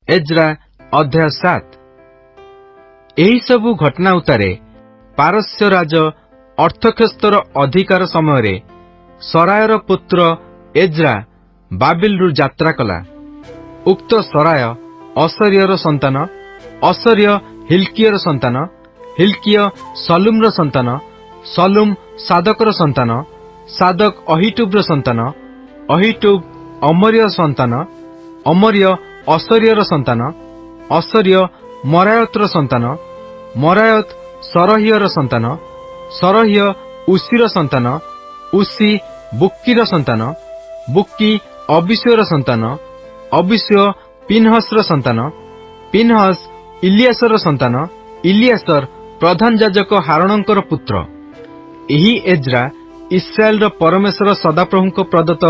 Ezra अध्याय 7। एही सबु घटना उतारे पारस्य राज अर्थक्षस्तर अधिकार समय सरायर पुत्र एज्रा बाबिलु यात्रा कला। उक्त सराय असरियर संतान, असरिय हिल्कियर संतान, हिल्किय सलुम्र संतान, सलुम सादकर संतान, सादक अहिटुब्र संतान, अहिटुब अमरिय संतान, अमरिय असरियर संतान, असरिय मरायतर संतान, मरायत सरहियर संतान, सरहिय उसीर संतान, उसी बुक्कीर संतान, बुक्की अबिस्यर संतान, अबिस्य पिनहसर संतान, पिनहस इलियासर संतान, इलियासर प्रधान याजक हारणंकर पुत्र। एही एज्रा इस्राएल परमेश्वर सदाप्रभुଙ୍କ प्रदत्त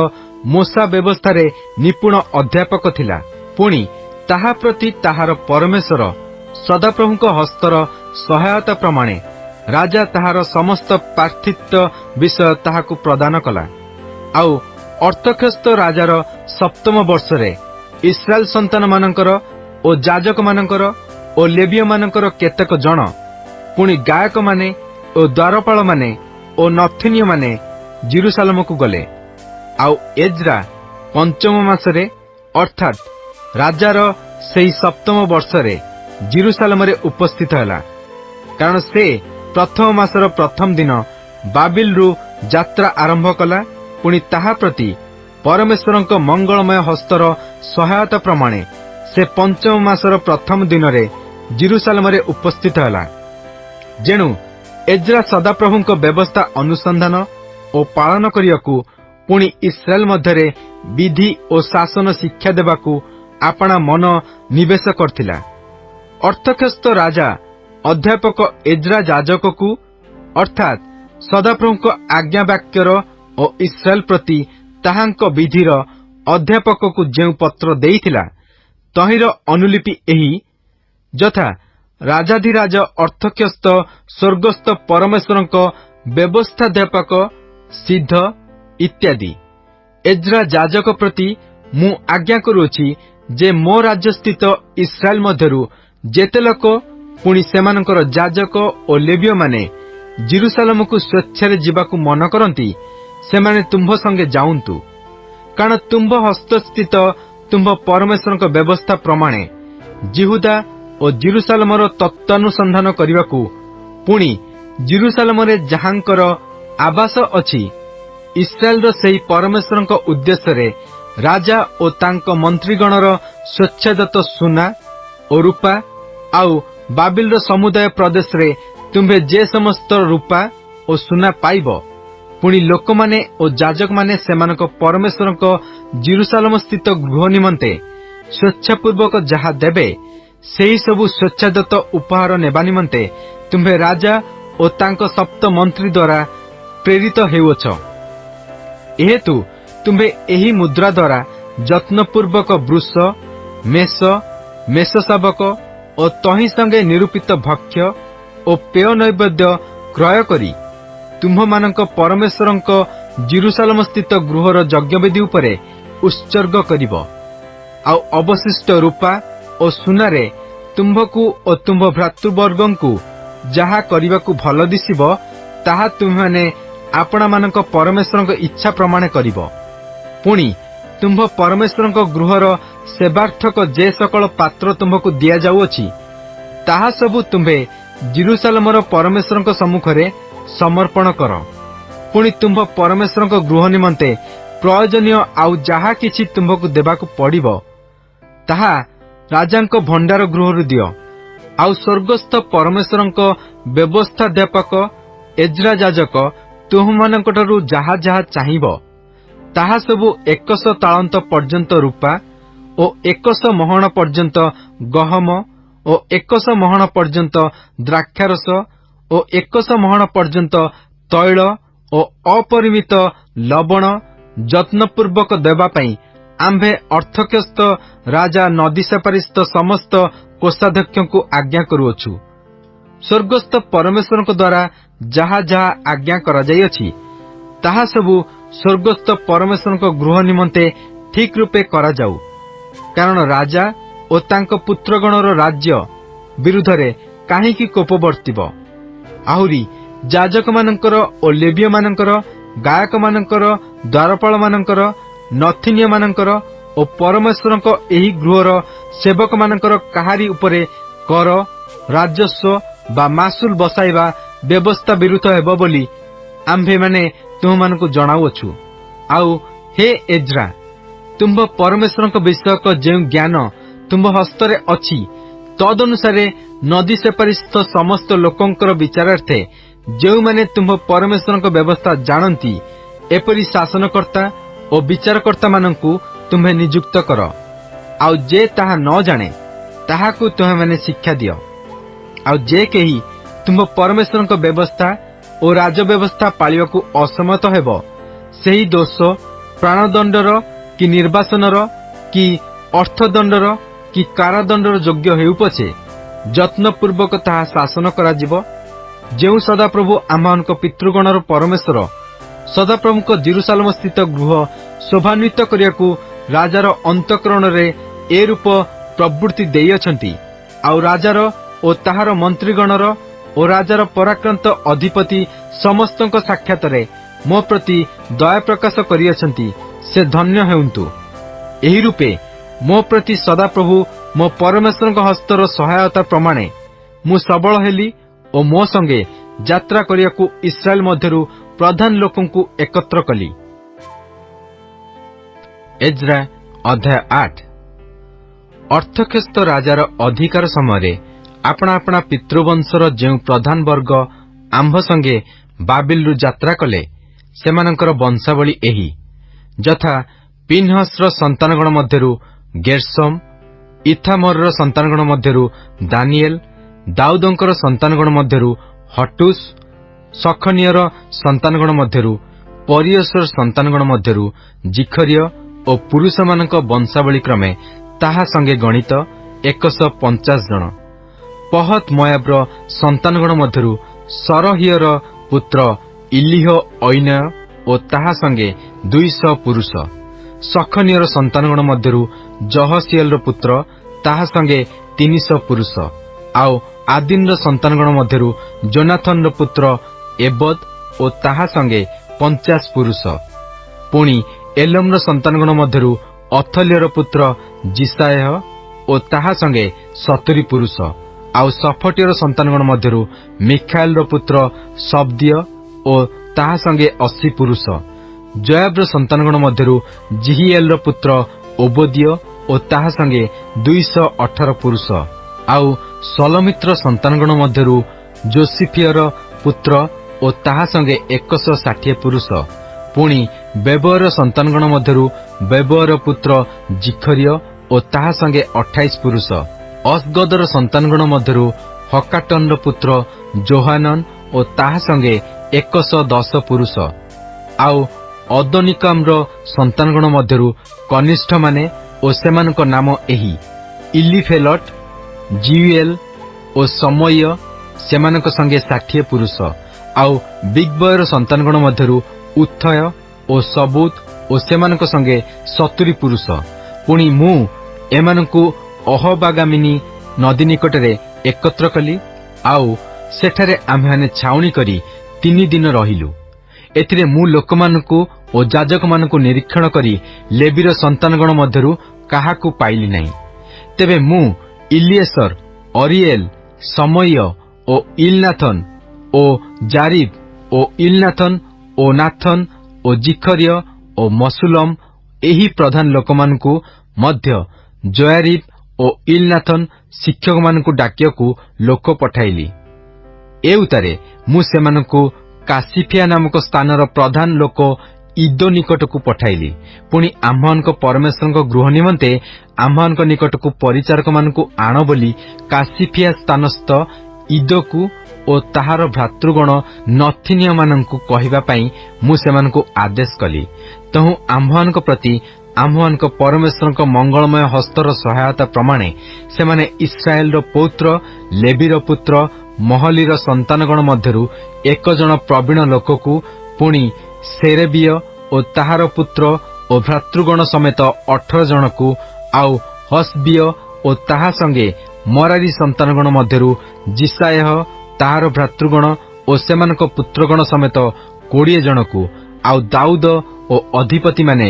मोसा व्यवस्था निपुण अध्यापक थिला। पुणी ताहा प्रति ताहार परमेश्वर सदाप्रभुଙ୍କ हस्तर सहायता प्रमाणे राजा ताहार समस्त पार्थित्व विषय ताहाकु प्रदान कला। आउ अर्थक्षस्त राजार सप्तम वर्षरे इस्राएल संतान मानकर ओ याजक मानकर ओ लेवीय मानकर केतेक जन, पुणी गायक माने ओ द्वारपाल माने ओ नथिनीय माने जेरुसालेमकु गले। आउ एज्रा पंचम मासरे अर्थात राजार सेही सप्तम वर्षरे जेरुसालेमरे उपस्थित हैला, कारण से प्रथम मासर प्रथम दिन बाबिलु यात्रा आरंभ कला। पुणी ताहा प्रति परमेश्वरଙ୍କ मंगलमय हस्तर सहायता प्रमाणे से पंचम मासर प्रथम दिन रे जेरुसालेमरे उपस्थित हैला। जेणु एज्रा सदाप्रभुଙ୍କ व्यवस्था अनुसंधान ओ पालन करियाकु पुणी इस्राएल मध्यरे विधि ओ शासन शिक्षा देबाकू आपना मन निवेश करथिला। अर्थक्षस्त राजा अध्यापक एज्रा याजककू अर्थात सदाप्रभुଙ୍କ आज्ञा वाक्यर ओ इस्राएल प्रति ताहांक विधिर अध्यापककू जेउ पत्र देइथिला तहिर अनुलिपि एही यथा राजाधिराज अर्थक्षस्त स्वर्गस्थ परमेश्वरଙ୍କ व्यवस्थाध्यापक सिद्ध इत्यादि। एज्रा याजक प्रति मु आज्ञा करूछि जे मो राज्य स्थित इस्राएल मध्यरु जेते लोक पुणी सेमानकर याजक ओ लेवीय माने जेरुसालेमकु स्वेच्छारे जिबाकु मन करंती सेमाने तुंभ संगे जाउंतु, कारण तुंभ हस्तस्थित तुंभ परमेश्वरଙ୍କ व्यवस्था प्रमाणे जिहुदा ओ जेरुसालेमर तत्वानुसंधान करिबाकु पुणी जेरुसालेमरे जहांकर आवास अछि इस्राएल सेही परमेश्वरଙ୍କ उद्देश्य राजा ओ तांक मंत्रीगणर स्वेच्छादत्त सुना ओ रूपा आउ बाबिलर समुदाय प्रदेश रे तुम्भे जे समस्त रूपा ओ सुना पाइब। पुणी लोक माने ओ याजक माने सेमानक परमेश्वरଙ୍କ जेरुसालेम स्थित गृह निमंते स्वेच्छापूर्वक जहा देबे सेही सबु स्वेच्छादत्त उपहार नेबा निमंते तुम्भे राजा ओ तांक सप्त मंत्री द्वारा प्रेरित हेउछ। एहेतु तुम्भे एही मुद्रा द्वारा जत्नपूर्वक वृष मेष मेष शावक ओ तही संगे निरूपित भक्ष्य ओ पेय नैवेद्य क्रय करी तुम्भ मानक परमेश्वरଙ୍କ जेरुसालेम स्थित गृहर यज्ञवेदी उपरे उत्सर्ग करिब। आउ अवशिष्ट रूपा ओ सुनारे तुम्भकू ओ तुम्भ भ्रातृवर्गंकु जहा करिबाकू भल दिसिब ताहा तुम्हें आपणा मानक परमेश्वरଙ୍କ इच्छा प्रमाण करिब। पुणी तुम्भ परमेश्वरଙ୍କ गृहर सेवार्थक जे सकल पात्र तुम्भकू दिया जाउअछि ताहा सबु तुम्भे जेरुसालेमर परमेश्वरଙ୍କ सम्मुखरे समर्पण कर। पुणी तुम्भ परमेश्वरଙ୍କ गृह निमंते प्रयोजनीय आउ जहा किछि तुम्भकू देबाकू पड़िब ताहा राजांक भंडार गृहरु दियो। आउ स्वर्गस्थ परमेश्वरଙ୍କ व्यवस्थाध्यापक एज्रा याजक तुममानଙ୍କଠାରୁ जहा जहा चाहिब ताहा सबु 100 तालंत पर्यंत रूपा ओ 100 महण पर्यंत गहम ओ 100 महण पर्यंत द्राक्षारस ओ 100 महण पर्यंत तैल ओ अपरिमित लवण जत्नपूर्वक देवा पई आंभे अर्थक्षस्त राजा नदी सेपारिस्थ समस्त कोषाध्यक्षଙ୍କୁ आज्ञा करूअछु। स्वर्गस्थ परमेश्वरଙ୍କ द्वारा जहा जहा आज्ञा करा जाइअछि ताहा सबु स्वर्गस्थ परमेश्वरଙ୍କ गृह निमंते ठीक रूपे करा जाऊ, कारण राजा ଓ ତାଙ୍କ ପୁତ୍ରଗଣର ରାଜ୍ୟ ବିରୁଦ୍ଧରେ କାହିଁକି କୋପ ବର୍ତ୍ତିବ? ଆହୁରି ଯାଜକମାନଙ୍କର ଓ ଲେବୀୟମାନଙ୍କର, ଗାୟକମାନଙ୍କର, ଦ୍ୱାରପାଳମାନଙ୍କର, ନଥିନୀୟମାନଙ୍କର ଓ ପରମେଶ୍ୱରଙ୍କ ଏହି ଗୃହର ସେବକମାନଙ୍କର କାହାରି ଉପରେ କର, ରାଜସ୍ୱ ବା ମାସୁଲ ବସାଇବା ବ୍ୟବସ୍ଥା ବିରୁଦ୍ଧ ହେବ ବୋଲି ଆମ୍ଭେମାନେ ତୁମମାନଙ୍କୁ ଜଣାଉଅଛୁ। ଆଉ ହେ ଏଜ୍ରା, ତୁମ୍ଭ ପରମେଶ୍ୱରଙ୍କ ବିଷୟକ ଯେଉଁ ଜ୍ଞାନ ତୁମ୍ଭ ହସ୍ତରେ ଅଛି, ତଦନୁସାରେ ନଦୀ ସେପାରିସ୍ଥ ସମସ୍ତ ଲୋକଙ୍କର ବିଚାରାର୍ଥେ ଯେଉଁମାନେ ତୁମ୍ଭ ପରମେଶ୍ୱରଙ୍କ ବ୍ୟବସ୍ଥା ଜାଣନ୍ତି, ଏପରି ଶାସନକର୍ତ୍ତା ଓ ବିଚାରକର୍ତ୍ତାମାନଙ୍କୁ ତୁମ୍ଭେ ନିଯୁକ୍ତ କର। ଆଉ ଯେ ତାହା ନ ଜାଣେ, ତାହାକୁ ତୁମେମାନେ ଶିକ୍ଷା ଦିଅ। ଆଉ ଯେ କେହି ତୁମ୍ଭ ପରମେଶ୍ୱରଙ୍କ ବ୍ୟବସ୍ଥା ଓ ରାଜବ୍ୟବସ୍ଥା ପାଳିବାକୁ ଅସମତ ହେବ, ସେହି ଦୋଷ ପ୍ରାଣଦଣ୍ଡର କି ନିର୍ବାସନର କି ଅର୍ଥଦଣ୍ଡର କି କାରାଦଣ୍ଡର ଯୋଗ୍ୟ ହେଉ ପଛେ ଯତ୍ନପୂର୍ବକ ତାହା ଶାସନ କରାଯିବ। ଯେଉଁ ସଦାପ୍ରଭୁ ଆମ୍ଭମାନଙ୍କ ପିତୃଗଣର ପରମେଶ୍ୱର ସଦାପ୍ରଭୁଙ୍କ ଜେରୁସାଲେମ ସ୍ଥିତ ଗୃହ ଶୋଭାନ୍ୱିତ କରିବାକୁ ରାଜାର ଅନ୍ତଃକରଣରେ ଏ ରୂପ ପ୍ରବୃତ୍ତି ଦେଇଅଛନ୍ତି, ଆଉ ରାଜାର ଓ ତାହାର ମନ୍ତ୍ରୀଗଣର ଓ ରାଜାର ପରାକ୍ରାନ୍ତ ଅଧିପତି ସମସ୍ତଙ୍କ ସାକ୍ଷାତରେ ମୋ ପ୍ରତି ଦୟା ପ୍ରକାଶ କରିଅଛନ୍ତି, ସେ ଧନ୍ୟ ହେଉନ୍ତୁ। ଏହି ରୂପେ ମୋ ପ୍ରତି ସଦାପ୍ରଭୁ ମୋ ପରମେଶ୍ୱରଙ୍କ ହସ୍ତର ସହାୟତା ପ୍ରମାଣେ ମୁଁ ସବଳ ହେଲି ଓ ମୋ ସଙ୍ଗେ ଯାତ୍ରା କରିବାକୁ ଇସ୍ରାଏଲ ମଧ୍ୟରୁ ପ୍ରଧାନ ଲୋକଙ୍କୁ ଏକତ୍ର କଲି। ଏଜ୍ରା ଅଧ୍ୟାୟ 8। ଅର୍ଥକ୍ଷସ୍ତ ରାଜାର ଅଧିକାର ସମୟରେ ଆପଣା ଆପଣା ପିତୃବଂଶର ଯେଉଁ ପ୍ରଧାନ ବର୍ଗ ଆମ୍ଭ ସଙ୍ଗେ ବାବିଲରୁ ଯାତ୍ରା କଲେ, ସେମାନଙ୍କର ବଂଶାବଳୀ ଏହି, ଯଥା ପିନ୍ହସର ସନ୍ତାନଗଣ ମଧ୍ୟରୁ ଗେର୍ଶୋମ, ଇଥାମରର ସନ୍ତାନଗଣ ମଧ୍ୟରୁ ଦାନିଏଲ, ଦାଉଦଙ୍କର ସନ୍ତାନଗଣ ମଧ୍ୟରୁ ହଟୁସ, ସଖନିୟର ସନ୍ତାନଗଣ ମଧ୍ୟରୁ ପରିୟସର ସନ୍ତାନଗଣ ମଧ୍ୟରୁ ଜିଖରିୟ ଓ ପୁରୁଷମାନଙ୍କ ବଂଶାବଳୀ କ୍ରମେ ତାହା ସଙ୍ଗେ ଗଣିତ 150 ଜଣ। ପହତ ମୟାବର ସନ୍ତାନଗଣ ମଧ୍ୟରୁ ସରହିୟର ପୁତ୍ର ଇଲିହ ଐନୟ ଓ ତାହା ସଙ୍ଗେ 200 ପୁରୁଷ। ସଖନିୟର ସନ୍ତାନଗଣ ମଧ୍ୟରୁ ଜହସିଏଲର ପୁତ୍ର, ତାହା ସଙ୍ଗେ 300 ପୁରୁଷ। ଆଉ ଆଦିନର ସନ୍ତାନଗଣ ମଧ୍ୟରୁ ଜୋନାଥନର ପୁତ୍ର ଏବଦ ଓ ତାହା ସଙ୍ଗେ 50 ପୁରୁଷ। ପୁଣି ଏଲମର ସନ୍ତାନଗଣ ମଧ୍ୟରୁ ଅଥଲ୍ୟର ପୁତ୍ର ଜିସାୟ ଓ ତାହା ସଙ୍ଗେ 70 ପୁରୁଷ। ଆଉ ସଫଟିୟର ସନ୍ତାନଗଣ ମଧ୍ୟରୁ ମିଖାଏଲର ପୁତ୍ର ଶବ୍ଦିୟ ଓ ତାହା ସଙ୍ଗେ 80 ପୁରୁଷ। ଜୟାବର ସନ୍ତାନଗଣ ମଧ୍ୟରୁ ଜିହିଏଲର ପୁତ୍ର ଓବଦିୟ ଓ ତାହା ସଙ୍ଗେ 218 ପୁରୁଷ। ଆଉ ସଲମିତ୍ର ସନ୍ତାନଗଣ ମଧ୍ୟରୁ ଯୋସିଫିୟର ପୁତ୍ର ଓ ତାହା ସଙ୍ଗେ 160 ପୁରୁଷ। ପୁଣି ବେବର ସନ୍ତାନଗଣ ମଧ୍ୟରୁ ବେବର ପୁତ୍ର ଜିଖରିୟ ଓ ତାହା ସଙ୍ଗେ 28 ପୁରୁଷ। ଅସଗଦର ସନ୍ତାନଗଣ ମଧ୍ୟରୁ ହକାଟନର ପୁତ୍ର ଜୋହାନନ ଓ ତାହା ସଙ୍ଗେ 110 ପୁରୁଷ। ଆଉ ଅଦୋନିକାମର ସନ୍ତାନଗଣ ମଧ୍ୟରୁ କନିଷ୍ଠମାନେ ଓ ସେମାନଙ୍କ ନାମ ଏହି, ଇଲିଫେଲଟ, ଜିୟୁଏଲ ଓ ସମୟ, ସେମାନଙ୍କ ସଙ୍ଗେ 60 ପୁରୁଷ। ଆଉ ବିଗବୟର ସନ୍ତାନଗଣ ମଧ୍ୟରୁ ଉଥୟ ଓ ସବୁତ ଓ ସେମାନଙ୍କ ସଙ୍ଗେ 70 ପୁରୁଷ। ପୁଣି ମୁଁ ଏମାନଙ୍କୁ ଅହବାଗାମିନୀ ନଦୀ ନିକଟରେ ଏକତ୍ର କଲି, ଆଉ ସେଠାରେ ଆମ୍ଭେମାନେ ଛାଉଣି କରି 3 ଦିନ ରହିଲୁ। ଏଥିରେ ମୁଁ ଲୋକମାନଙ୍କୁ ଓ ଯାଜକମାନଙ୍କୁ ନିରୀକ୍ଷଣ କରି ଲେବୀର ସନ୍ତାନଗଣ ମଧ୍ୟରୁ କାହାକୁ ପାଇଲି ନାହିଁ। ତେବେ ମୁଁ ଇଲିଏସର, ଅରିଏଲ, ସମୟ ଓ ଇଲନାଥନ ଓ ଜାରିବ ଓ ଇଲନାଥନ ଓ ନାଥନ ଓ ଜିଖରିୟ ଓ ମସୁଲମ, ଏହି ପ୍ରଧାନ ଲୋକମାନଙ୍କୁ ମଧ୍ୟ ଜୟାରିବ ଓ ଇଲନାଥନ ଶିକ୍ଷକମାନଙ୍କୁ ଡାକିବାକୁ ଲୋକ ପଠାଇଲି। ଏଉତାରେ ମୁଁ ସେମାନଙ୍କୁ କାସିଫିଆ ନାମକ ସ୍ଥାନର ପ୍ରଧାନ ଲୋକ ଇଦୋ ନିକଟକୁ ପଠାଇଲି। ପୁଣି ଆମ୍ଭମାନଙ୍କ ପରମେଶ୍ୱରଙ୍କ ଗୃହ ନିମନ୍ତେ ଆମ୍ଭମାନଙ୍କ ନିକଟକୁ ପରିଚାରକମାନଙ୍କୁ ଆଣ ବୋଲି କାସିଫିଆ ସ୍ଥାନସ୍ଥ ଇଦୋକୁ ଓ ତାହାର ଭ୍ରାତୃଗଣ ନଥିନୀୟମାନଙ୍କୁ କହିବା ପାଇଁ ମୁଁ ସେମାନଙ୍କୁ ଆଦେଶ କଲି। ତହୁଁ ଆମ୍ଭମାନଙ୍କ ପ୍ରତି ଆମ୍ଭମାନଙ୍କ ପରମେଶ୍ୱରଙ୍କ ମଙ୍ଗଳମୟ ହସ୍ତର ସହାୟତା ପ୍ରମାଣେ ସେମାନେ ଇସ୍ରାଏଲର ପୌତ୍ର ଲେବୀର ପୁତ୍ର ମହଲିର ସନ୍ତାନଗଣ ମଧ୍ୟରୁ 1 ଜଣ ପ୍ରବୀଣ ଲୋକକୁ, ପୁଣି ସେରେବିୟ ଓ ତାହାର ପୁତ୍ର ଓ ଭ୍ରାତୃଗଣ ସମେତ 18 ଜଣକୁ, ଆଉ ହସବିୟ ଓ ତାହା ସଙ୍ଗେ ମରାରୀ ସନ୍ତାନଗଣ ମଧ୍ୟରୁ ଜିସାୟହ ତାହାର ଭ୍ରାତୃଗଣ ଓ ସେମାନଙ୍କ ପୁତ୍ରଗଣ ସମେତ 20 ଜଣକୁ, ଆଉ ଦାଉଦ ଓ ଅଧିପତିମାନେ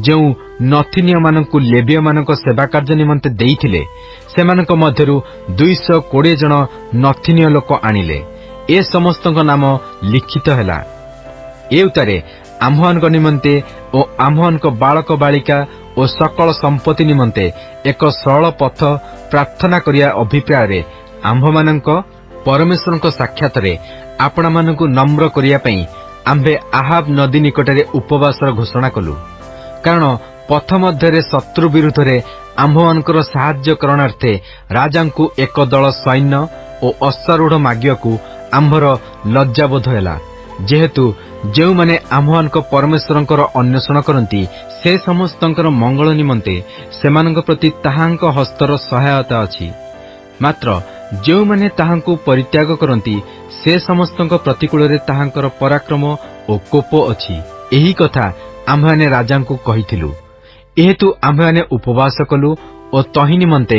ଯେଉଁ ନଥିନୀୟମାନଙ୍କୁ ଲେବୀୟମାନଙ୍କ ସେବା କାର୍ଯ୍ୟ ନିମନ୍ତେ ଦେଇଥିଲେ, ସେମାନଙ୍କ ମଧ୍ୟରୁ 220 ଜଣ ନଥିନୀୟ ଲୋକ ଆଣିଲେ। ଏ ସମସ୍ତଙ୍କ ନାମ ଲିଖିତ ହେଲା। ଏଉତାରେ ଆମ୍ଭମାନଙ୍କ ନିମନ୍ତେ ଓ ଆମ୍ଭମାନଙ୍କ ବାଳକ ବାଳିକା ଓ ସକଳ ସମ୍ପତ୍ତି ନିମନ୍ତେ ଏକ ସରଳ ପଥ ପ୍ରାର୍ଥନା କରିବା ଅଭିପ୍ରାୟରେ ଆମ୍ଭମାନଙ୍କ ପରମେଶ୍ୱରଙ୍କ ସାକ୍ଷାତରେ ଆପଣମାନଙ୍କୁ ନମ୍ର କରିବା ପାଇଁ ଆମ୍ଭେ ଆହାବ ନଦୀ ନିକଟରେ ଉପବାସର ଘୋଷଣା କଲୁ। କାରଣ ପଥ ମଧ୍ୟରେ ଶତ୍ରୁ ବିରୁଦ୍ଧରେ ଆମ୍ଭମାନଙ୍କର ସାହାଯ୍ୟ କରଣାର୍ଥେ ରାଜାଙ୍କୁ ଏକ ଦଳ ସୈନ୍ୟ ଓ ଅଶ୍ୱାରୂଢ଼ ମାଗିବାକୁ ଆମ୍ଭର ଲଜ୍ଜାବୋଧ ହେଲା। ଯେହେତୁ ଯେଉଁମାନେ ଆମ୍ଭମାନଙ୍କ ପରମେଶ୍ୱରଙ୍କର ଅନ୍ୱେଷଣ କରନ୍ତି, ସେ ସମସ୍ତଙ୍କର ମଙ୍ଗଳ ନିମନ୍ତେ ସେମାନଙ୍କ ପ୍ରତି ତାହାଙ୍କ ହସ୍ତର ସହାୟତା ଅଛି। ମାତ୍ର ଯେଉଁମାନେ ତାହାଙ୍କୁ ପରିତ୍ୟାଗ କରନ୍ତି, ସେ ସମସ୍ତଙ୍କ ପ୍ରତିକୂଳରେ ତାହାଙ୍କର ପରାକ୍ରମ ଓ କୋପ ଅଛି। ଏହି କଥା ଆମ୍ଭେମାନେ ରାଜାଙ୍କୁ କହିଥିଲୁ। ଏହେତୁ ଆମ୍ଭେମାନେ ଉପବାସ କଲୁ ଓ ତହିଁ ନିମନ୍ତେ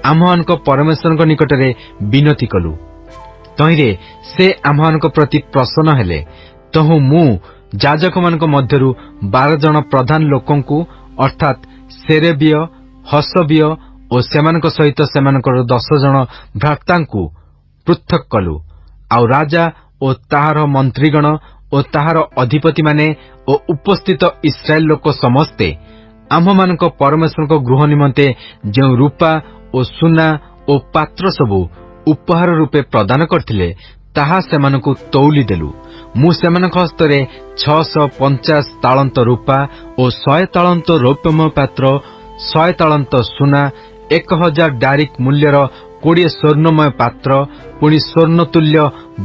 ଆମ୍ଭମାନଙ୍କ ପରମେଶ୍ୱରଙ୍କ ନିକଟରେ ବିନତି କଲୁ। ତହିଁରେ ସେ ଆମ୍ଭମାନଙ୍କ ପ୍ରତି ପ୍ରସନ୍ନ ହେଲେ। ତହୁଁ ମୁଁ ଯାଜକମାନଙ୍କ ମଧ୍ୟରୁ 12 ଜଣ ପ୍ରଧାନ ଲୋକଙ୍କୁ ଅର୍ଥାତ୍ ସେରେବିୟ, ହସବିୟ ଓ ସେମାନଙ୍କ ସହିତ ସେମାନଙ୍କର 10 ଜଣ ଭ୍ରାତାଙ୍କୁ ପୃଥକ୍ କଲୁ। ଆଉ ରାଜା ଓ ତାହାର ମନ୍ତ୍ରୀଗଣ ଓ ତାହାର ଅଧିପତିମାନେ ଓ ଉପସ୍ଥିତ ଇସ୍ରାଏଲ ଲୋକ ସମସ୍ତେ ଆମ୍ଭମାନଙ୍କ ପରମେଶ୍ୱରଙ୍କ ଗୃହ ନିମନ୍ତେ ଯେଉଁ ରୂପା ଓ ସୁନା ଓ ପାତ୍ର ସବୁ ଉପହାର ରୂପେ ପ୍ରଦାନ କରିଥିଲେ, ତାହା ସେମାନଙ୍କୁ ତଉଲି ଦେଲୁ। ମୁଁ ସେମାନଙ୍କ ହସ୍ତରେ 650 ତାଳନ୍ତ ରୂପା ଓ 100 ତାଳନ୍ତ ରୌପ୍ୟମୟ ପାତ୍ର, 100 ତାଳନ୍ତ ସୁନା, 1000 ଡାରିକ୍ ମୂଲ୍ୟର 20 ସ୍ୱର୍ଣ୍ଣମୟ ପାତ୍ର, ପୁଣି ସ୍ୱର୍ଣ୍ଣତୁଲ୍ୟ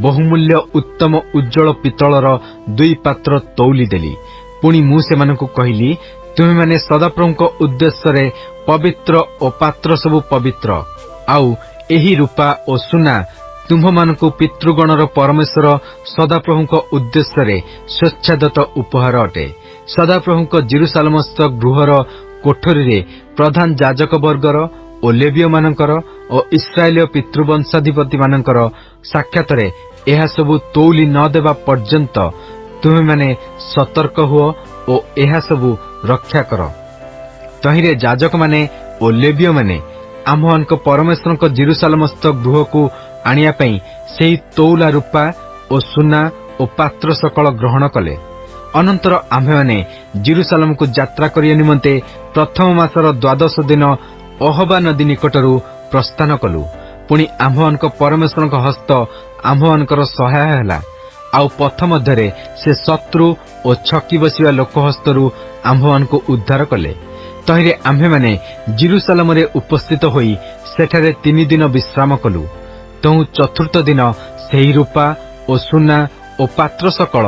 ବହୁମୂଲ୍ୟ ଉତ୍ତମ ଉଜ୍ଜଳ ପିତ୍ତଳର 2 ପାତ୍ର ତଉଲି ଦେଲି। ପୁଣି ମୁଁ ସେମାନଙ୍କୁ କହିଲି, ତୁମେମାନେ ସଦାପ୍ରଭୁଙ୍କ ଉଦ୍ଦେଶ୍ୟରେ ପବିତ୍ର ଓ ପାତ୍ର ସବୁ ପବିତ୍ର। ଆଉ ଏହି ରୂପା ଓ ସୁନା ତୁମ୍ଭମାନଙ୍କୁ ପିତୃଗଣର ପରମେଶ୍ୱର ସଦାପ୍ରଭୁଙ୍କ ଉଦ୍ଦେଶ୍ୟରେ ସ୍ୱେଚ୍ଛାଦତ୍ତ ଉପହାର ଅଟେ। ସଦାପ୍ରଭୁଙ୍କ ଜେରୁସାଲେମସ୍ଥ ଗୃହର କୋଠରୀରେ ପ୍ରଧାନ ଯାଜକବର୍ଗର ଓ ଲେବୀୟମାନଙ୍କର ଓ ଇସ୍ରାଏଲୀୟ ପିତୃବଂଶାଧିପତିମାନଙ୍କର ସାକ୍ଷାତରେ ଏହା ସବୁ ତଉଲି ନ ଦେବା ପର୍ଯ୍ୟନ୍ତ ତୁମେମାନେ ସତର୍କ ହୁଅ ଓ ଏହା ସବୁ ରକ୍ଷା କର। ତହିଁରେ ଯାଜକମାନେ ଓ ଲେବୀୟମାନେ ଆମ୍ଭମାନଙ୍କ ପରମେଶ୍ୱରଙ୍କ ଜେରୁସାଲେମସ୍ଥ ଗୃହକୁ ଆଣିବା ପାଇଁ ସେହି ତଉଲା ରୂପା ଓ ସୁନା ଓ ପାତ୍ର ସକଳ ଗ୍ରହଣ କଲେ। ଅନନ୍ତର ଆମ୍ଭେମାନେ ଜେରୁସାଲେମକୁ ଯାତ୍ରା କରିବା ନିମନ୍ତେ ପ୍ରଥମ ମାସର 12 ଦିନ ଅହବା ନଦୀ ନିକଟରୁ ପ୍ରସ୍ଥାନ କଲୁ। ପୁଣି ଆମ୍ଭମାନଙ୍କ ପରମେଶ୍ୱରଙ୍କ ହସ୍ତ ଆମ୍ଭମାନଙ୍କର ସହାୟ ହେଲା। ଆଉ ପଥ ମଧ୍ୟରେ ସେ ଶତ୍ରୁ ଓ ଛକି ବସିବା ଲୋକ ହସ୍ତରୁ ଆମ୍ଭମାନଙ୍କୁ ଉଦ୍ଧାର କଲେ। ତହିଁରେ ଆମ୍ଭେମାନେ ଜେରୁସାଲେମରେ ଉପସ୍ଥିତ ହୋଇ ସେଠାରେ 3 ଦିନ ବିଶ୍ରାମ କଲୁ। ତହୁଁ ଚତୁର୍ଥ ଦିନ ସେହି ରୂପା ଓ ସୁନା ଓ ପାତ୍ର ସକଳ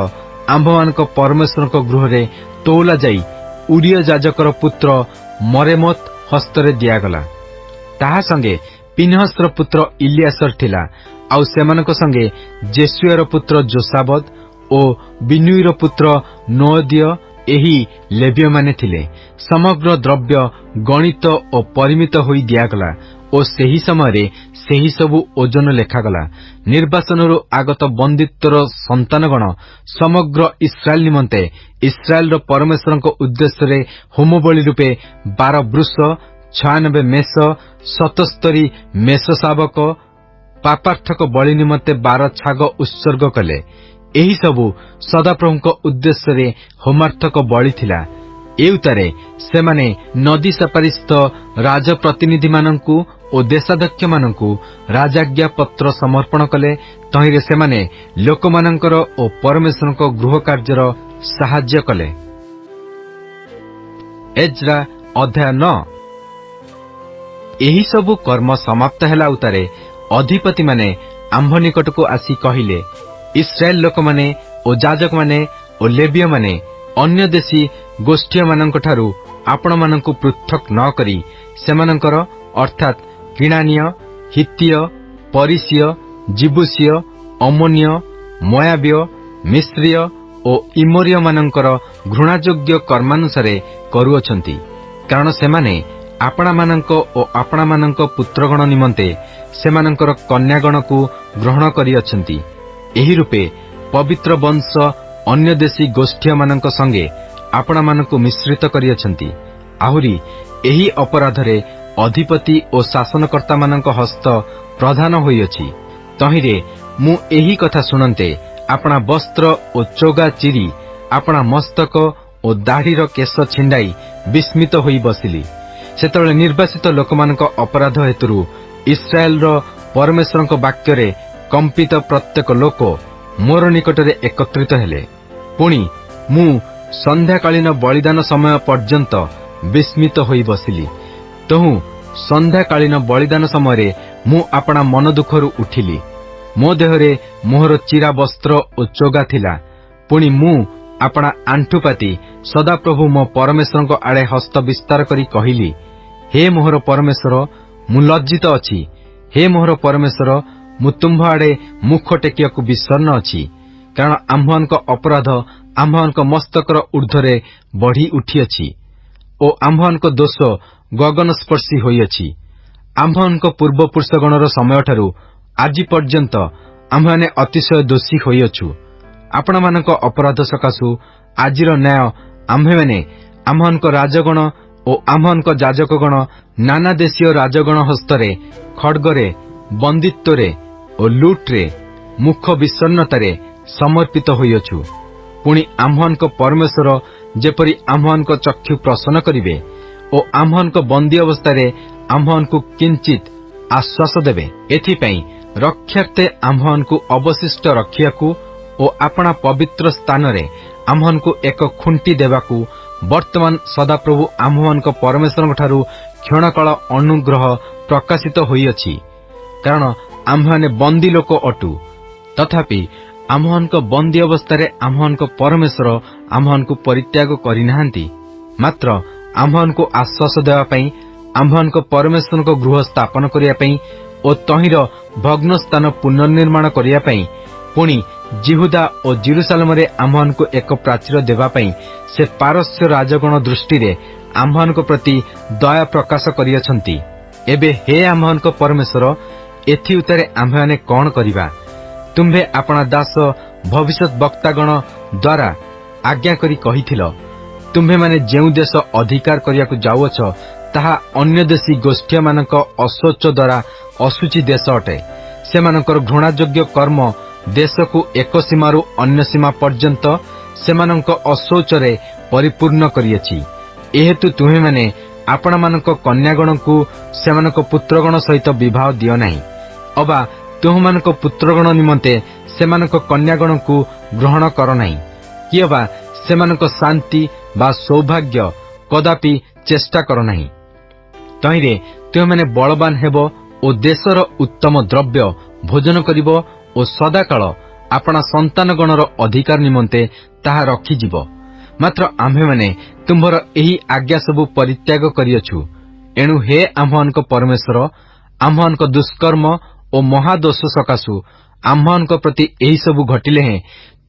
ଆମ୍ଭମାନଙ୍କ ପରମେଶ୍ୱରଙ୍କ ଗୃହରେ ତଉଲା ଯାଇ ଉରିୟ ଯାଜକର ପୁତ୍ର ମରେମୋତ ହସ୍ତରେ ଦିଆଗଲା। ତାହା ସଙ୍ଗେ ପିନହସର ପୁତ୍ର ଇଲିଆସର ଥିଲା। ଆଉ ସେମାନଙ୍କ ସଙ୍ଗେ ଜେସୁଏର ପୁତ୍ର ଯୋସାବଦ ଓ ବିନୁଇର ପୁତ୍ର ନୋଅଦିୟ ଏହି ଲେବୀୟମାନେ ଥିଲେ। ସମଗ୍ର ଦ୍ରବ୍ୟ ଗଣିତ ଓ ପରିମିତ ହୋଇ ଦିଆଗଲା ଓ ସେହି ସମୟରେ ସେହି ସବୁ ଓଜନ ଲେଖାଗଲା। ନିର୍ବାସନରୁ ଆଗତ ବନ୍ଦିତ୍ୱର ସନ୍ତାନଗଣ ସମଗ୍ର ଇସ୍ରାଏଲ ନିମନ୍ତେ ଇସ୍ରାଏଲର ପରମେଶ୍ୱରଙ୍କ ଉଦ୍ଦେଶ୍ୟରେ ହୋମବଳି ରୂପେ 12 ବୃଷ, 96 ମେଷ, 77 ମେଷ ଶାବକ, ପାପାର୍ଥକ ବଳି ନିମନ୍ତେ 12 ଛାଗ ଉତ୍ସର୍ଗ କଲେ। ଏହି ସବୁ ସଦାପ୍ରଭୁଙ୍କ ଉଦ୍ଦେଶ୍ୟରେ ହୋମାର୍ଥକ ବଳି ଥିଲା। ଏଉତାରେ ସେମାନେ ନଦୀ ସେପାରିସ୍ଥ ରାଜପ୍ରତିନିଧିମାନଙ୍କୁ ଓ ଦେଶାଧ୍ୟକ୍ଷମାନଙ୍କୁ ରାଜାଜ୍ଞା ପତ୍ର ସମର୍ପଣ କଲେ। ତହିଁରେ ସେମାନେ ଲୋକମାନଙ୍କର ଓ ପରମେଶ୍ୱରଙ୍କ ଗୃହ କାର୍ଯ୍ୟର ସାହାଯ୍ୟ କଲେ। ଏଜ୍ରା ଅଧ୍ୟାୟ 9। ଏହି ସବୁ କର୍ମ ସମାପ୍ତ ହେଲା ଉତ୍ତାରେ ଅଧିପତିମାନେ ଆମ୍ଭ ନିକଟକୁ ଆସି କହିଲେ, ଇସ୍ରାଏଲ ଲୋକମାନେ ଓ ଯାଜକମାନେ ଓ ଲେବୀୟମାନେ ଅନ୍ୟ ଦେଶୀ ଗୋଷ୍ଠୀମାନଙ୍କଠାରୁ ଆପଣମାନଙ୍କୁ ପୃଥକ୍ ନ କରି ସେମାନଙ୍କର ଅର୍ଥାତ୍ କିଣାନୀୟ, ହିତୀୟ, ପରିସୀୟ, ଜିବୁସୀୟ, ଅମୋନୀୟ, ମୋୟାବୀୟ, ମିଶ୍ରୀୟ ଓ ଇମୋରୀୟମାନଙ୍କର ଘୃଣାଯୋଗ୍ୟ କର୍ମାନୁସାରେ କରୁଅଛନ୍ତି। କାରଣ ସେମାନେ आपणामानଙ୍କ ଓ आपणामानଙ୍କ पुत्रगण निमंते सेमानंकर कन्यागणକୁ ग्रहण करिअछंती। एही रूपे पवित्र वंश अन्य देशी गोष्ठीमानଙ୍କ संगे आपणामानଙ୍କୁ मिश्रित करिअछंती। आहुरी एही अपराधरे अधिपति ओ शासनकर्तामानଙ୍କ हस्त प्रधान होइअछि। तहिरे मु एही कथा सुनन्ते आपणा वस्त्र ओ चोगा चिरी आपणा मस्तक ओ दाढ़ीर केश छिंडाई विस्मित होई बसिली। सेतବେଳେ निर्वासित लोकमानଙ୍କ अपराध हेतुरु इस्राएलर परमेश्वरଙ୍କ वाक्ୟରେ कंपित प्रत्येक लोक मोर निकटरे एकत्रित हेले। पुणी मु संध्याकालीन बलिदान समय पर्यंत विस्मित होई बसिली। तहु संध्याकालीन बलिदान समय मु आपणा मन दुखरु उठिली। मो देहरे मोहर चिरा वस्त्र ओ चोगा थिला। पुणी मु आपणा आंठुपाती सदाप्रभु मो परमेश्वरଙ୍କ आड़े हस्त विस्तार करी कहिली, हे मोहर परमेश्वर, मु लज्जित अछि। हे मोहर परमेश्वर, मु तुम्भ आड़े मुख टेकियाकु विसन्न अछि, कारण आम्भମାନଙ୍କ अपराध आम्भମାନଙ୍କ मस्तकर ऊर्ध्वरे बढ़ी उठिअछि ओ आम्भମାନଙ୍କ दोष गगनस्पर्शी होइअछि। आम्भମାନଙ୍କ पूर्वपुरुषगणर समयठारु आजि पर्यंत आम्भମାନେ अतिशय दोषी होइअछु। आपणମାନଙ୍କ अपराध सकाशु आजिर न्याय आम्भेମାନେ आम्भମାନଙ୍କ राजगण ଓ आम्भମାନଙ୍କ ଯାଜକଗଣ नाना देशीय राजगण हस्तरे खड्गरे बंदित्वरे ଓ लुट्रे मुख विषन्नतारे समर्पित होइअछु। पुणी आम्भମାନଙ୍କ परमेश्वर जेपरि आम्भମାନଙ୍କ चक्षु प्रसन्न करिवे ଓ आम्भମାନଙ୍କ बंदी अवस्थारे आम्भମାନଙ୍କୁ किंचित आश्वास देवे। एथिପାଇଁ रक्षार्थे आम्भମାନଙ୍କୁ अवशिष्ट रखियाकु ଓ आपणा पवित्र स्थानरे आम्भମାନଙ୍କୁ एक खुंटी देवाकू वर्तमान सदाप्रभु आम्भମାନଙ୍କ परमेश्वरଙ୍କ ଠାରୁ क्षणकाल अनुग्रह प्रकाशित होइअछि। कारण आम्भମାନେ बंदी लोक अटु, तथापि आम्भମାନଙ୍କ बंदी अवस्थारे आम्भମାନଙ୍କ परमेश्वर आम्भମାନଙ୍କୁ परित्याग करिनाहांती, मात्र आम्भମାନଙ୍କୁ आश्वास देवा पई आम्भମାନଙ୍କ परमेश्वरଙ୍କ गृह स्थापन करिया पई ओ तहिर भग्न स्थान पुनर्निर्माण करिया पई पुणी जिहुदा ओ जेरुसालेमरे आम्भମାନଙ୍କୁ एक प्राचीर देवा पई से पारस्य राजगण दृष्टि रे आम्भମାନଙ୍କ प्रति दया प्रकाश करियछंती। एबे हे आम्भମାନଙ୍କ परमेश्वर, एथि उतारे आम्भମାନେ कोन करिबा? तुम्भे आपणा दास भविष्यत वक्तागण द्वारा आज्ञा करी कहिथिल, तुम्भे माने जेउ देश अधिकार करियाकु जाउअछ ताहा अन्य देशी गोष्ठीमानଙ୍କ अशोच द्वारा अशुचि देश अटे। सेमानଙ୍କର घृणायोग्य कर्म देशकु एक सीमारु अन्य सीमा पर्यंत सेमानଙ୍କ अशौचरे परिपूर्ण करियछि। एहेतु तुम्हे माने आपणामानଙ୍କ कन्यागणକୁ सेमानଙ୍କ पुत्रगण सहित विवाह दियो नाही, अबा तुमମାନଙ୍କ पुत्रगण निमंते सेमानଙ୍କ कन्यागणକୁ ग्रहण कर नाही, कि अबा सेमानଙ୍କ शांति बा सौभाग्य कदापि चेष्टा कर नाही। तहिरे तुम माने बलवान हेबो ओ देशर उत्तम द्रव्य भोजन करिबो ओ सदाकाल आपणा संतानगणर अधिकार निमंते ताहा रखिजिब। मात्र आम्भे माने तुम्भर एही आज्ञा सबु परित्याग करियछु। एणु हे आम्भମାନଙ୍କ परमेश्वर, आम्भମାନଙ୍କ दुष्कर्म ओ महादोष सकाशु आम्भମାନଙ୍କ प्रति एही सबु घटिले हे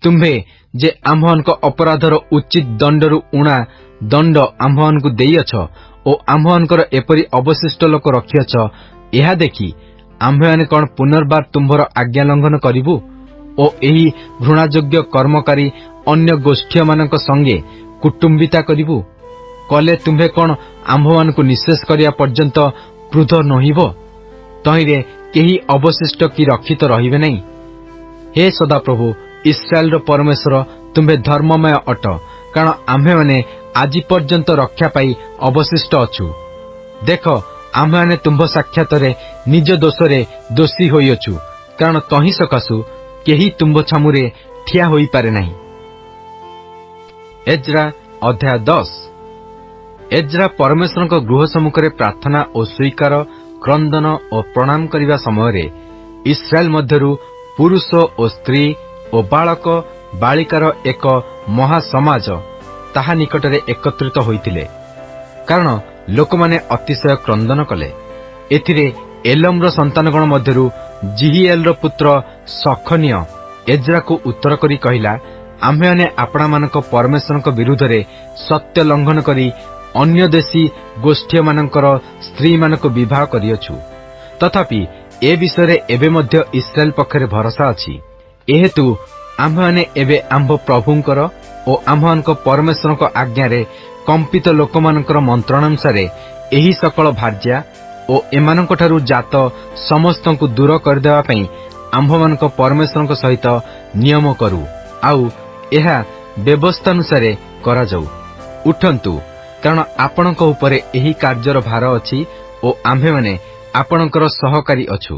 तुम्भे जे आम्भମାନଙ୍କ अपराधर उचित दंडरु उणा दंड आम्भମାନଙ୍କୁ देइअछ ओ आम्भମାନଙ୍କର एपरि अवशिष्ट लोक रखिअछ, एहा देखि आम्भेମାନେ कौन पुनर्बार तुम्भर आज्ञा लंघन करिबु ओ एही घृणायोग्य कर्मकारी अन्य गोष्ठीमानଙ୍କ संगे कुटुंबिता करिबु? कले तुम्भे कौन आम्भମାନଙ୍କୁ निशेष करिया पर्यंत क्रुद्ध नहिब? तहिरे केही अवशिष्ट कि रक्षित रहिबे नहीं। हे सदाप्रभु इस्राएलर परमेश्वर, तुम्भे धर्ममय अट, कारण आम्भेମାନେ आजि पर्यंत रक्षा पाई अवशिष्ट अछु। देख, आम्भेମାନେ तुम्भ साक्षातरे निज दोषरे दोषी होइअछु, कारण तहि सकाशु केही तुम्भ छामुरे ठिया होई पारे नाही। एज्रा अध्याय 10। एज्रा परमेश्वरଙ୍କ गृह सम्मुखरे प्रार्थना ओ स्वीकार क्रंदन ओ प्रणाम करिवा समयरे इस्राएल मध्यरु पुरुष ओ स्त्री ओ बालक बालिकार एक महासमाज ताहा निकटरे एकत्रित होइतिले, कारण लोकमाने अतिशय क्रंदन कले। एथिरे एलमर संतानगण मध्यरु जिहिएलर पुत्र सखनिय एज्रा को उत्तर करी कहिला, आम्भेମାନେ आपणामानଙ୍କ परमेश्वरଙ୍କ विरुद्धरे सत्य लंघन करी ଅନ୍ୟ ଦେଶୀ ଗୋଷ୍ଠୀ ମାନଙ୍କର ସ୍ତ୍ରୀ ମାନଙ୍କୁ ବିବାହ କରିଅଛୁ। ତଥାପି ଏ ବିଷୟରେ ଏବେ ମଧ୍ୟ ଇସ୍ରାଏଲ ପକ୍ଷରେ ଭରସା ଅଛି। ଏହେତୁ ଆମ୍ଭେମାନେ ଏବେ ଆମ୍ଭ ପ୍ରଭୁଙ୍କର ଓ ଆମ୍ଭମାନଙ୍କ ପରମେଶ୍ୱରଙ୍କ ଆଜ୍ଞାରେ କମ୍ପିତ ଲୋକମାନଙ୍କର ମନ୍ତ୍ରଣାନୁସାରେ ଏହି ସକଳ ଭାର୍ଯ୍ୟା ଓ ଏମାନଙ୍କଠାରୁ ଜାତ ସମସ୍ତଙ୍କୁ ଦୂର କରିଦେବା ପାଇଁ ଆମ୍ଭମାନଙ୍କ ପରମେଶ୍ୱରଙ୍କ ସହିତ ନିୟମ କରୁ, ଆଉ ଏହା ବ୍ୟବସ୍ଥାନୁସାରେ କରାଯାଉ। ଉଠନ୍ତୁ, କାରଣ ଆପଣଙ୍କ ଉପରେ ଏହି କାର୍ଯ୍ୟର ଭାର ଅଛି ଓ ଆମ୍ଭେମାନେ ଆପଣଙ୍କର ସହକାରୀ ଅଛୁ।